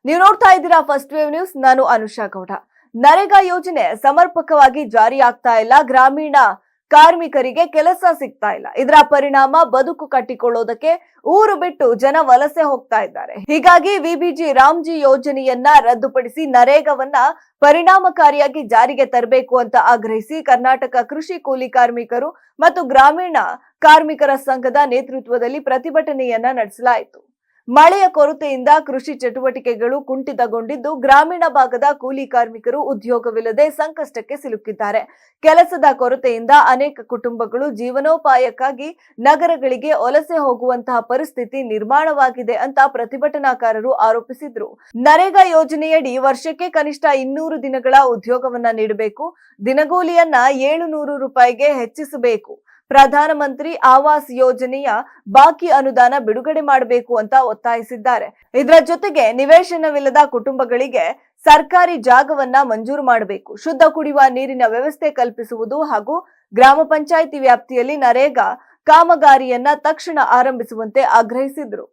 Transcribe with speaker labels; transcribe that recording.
Speaker 1: ನೀವು ನೋಡ್ತಾ ಇದ್ದೀರಾ ಫಸ್ಟ್ ವೇವ್ ನ್ಯೂಸ್. ನಾನು ಅನುಷಾ ಗೌಡ. ನರೇಗಾ ಯೋಜನೆ ಸಮರ್ಪಕವಾಗಿ ಜಾರಿ ಆಗ್ತಾ ಇಲ್ಲ. ಗ್ರಾಮೀಣ ಕಾರ್ಮಿಕರಿಗೆ ಕೆಲಸ ಸಿಗ್ತಾ ಇಲ್ಲ. ಇದರ ಪರಿಣಾಮ ಬದುಕು ಕಟ್ಟಿಕೊಳ್ಳೋದಕ್ಕೆ ಊರು ಬಿಟ್ಟು ಜನ ವಲಸೆ ಹೋಗ್ತಾ ಇದ್ದಾರೆ. ಹೀಗಾಗಿ ವಿಬಿಜಿ ರಾಮ್ಜಿ ಯೋಜನೆಯನ್ನ ರದ್ದುಪಡಿಸಿ ನರೇಗಾವನ್ನ ಪರಿಣಾಮಕಾರಿಯಾಗಿ ಜಾರಿಗೆ ತರಬೇಕು ಅಂತ ಆಗ್ರಹಿಸಿ ಕರ್ನಾಟಕ ಕೃಷಿ ಕೂಲಿ ಕಾರ್ಮಿಕರು ಮತ್ತು ಗ್ರಾಮೀಣ ಕಾರ್ಮಿಕರ ಸಂಘದ ನೇತೃತ್ವದಲ್ಲಿ ಪ್ರತಿಭಟನೆಯನ್ನ ನಡೆಸಲಾಯಿತು. ಮಳೆಯ ಕೊರತೆಯಿಂದ ಕೃಷಿ ಚಟುವಟಿಕೆಗಳು ಕುಂಠಿತಗೊಂಡಿದ್ದು ಗ್ರಾಮೀಣ ಭಾಗದ ಕೂಲಿ ಕಾರ್ಮಿಕರು ಉದ್ಯೋಗವಿಲ್ಲದೆ ಸಂಕಷ್ಟಕ್ಕೆ ಸಿಲುಕಿದ್ದಾರೆ. ಕೆಲಸದ ಕೊರತೆಯಿಂದ ಅನೇಕ ಕುಟುಂಬಗಳು ಜೀವನೋಪಾಯಕ್ಕಾಗಿ ನಗರಗಳಿಗೆ ವಲಸೆ ಹೋಗುವಂತಹ ಪರಿಸ್ಥಿತಿ ನಿರ್ಮಾಣವಾಗಿದೆ ಅಂತ ಪ್ರತಿಭಟನಾಕಾರರು ಆರೋಪಿಸಿದ್ರು. ನರೇಗಾ ಯೋಜನೆಯಡಿ ವರ್ಷಕ್ಕೆ ಕನಿಷ್ಠ 200 ದಿನಗಳ ಉದ್ಯೋಗವನ್ನ ನೀಡಬೇಕು. ದಿನಗೂಲಿಯನ್ನ 700 ರೂಪಾಯಿಗೆ ಹೆಚ್ಚಿಸಬೇಕು. ಪ್ರಧಾನಮಂತ್ರಿ ಆವಾಸ್ ಯೋಜನೆಯ ಬಾಕಿ ಅನುದಾನ ಬಿಡುಗಡೆ ಮಾಡಬೇಕು ಅಂತ ಒತ್ತಾಯಿಸಿದ್ದಾರೆ. ಇದರ ಜೊತೆಗೆ ನಿವೇಶನವಿಲ್ಲದ ಕುಟುಂಬಗಳಿಗೆ ಸರ್ಕಾರಿ ಜಾಗವನ್ನ ಮಂಜೂರು ಮಾಡಬೇಕು. ಶುದ್ಧ ಕುಡಿಯುವ ನೀರಿನ ವ್ಯವಸ್ಥೆ ಕಲ್ಪಿಸುವುದು ಹಾಗೂ ಗ್ರಾಮ ಪಂಚಾಯಿತಿ ವ್ಯಾಪ್ತಿಯಲ್ಲಿ ನರೇಗಾ ಕಾಮಗಾರಿಯನ್ನ ತಕ್ಷಣ ಆರಂಭಿಸುವಂತೆ ಆಗ್ರಹಿಸಿದ್ರು.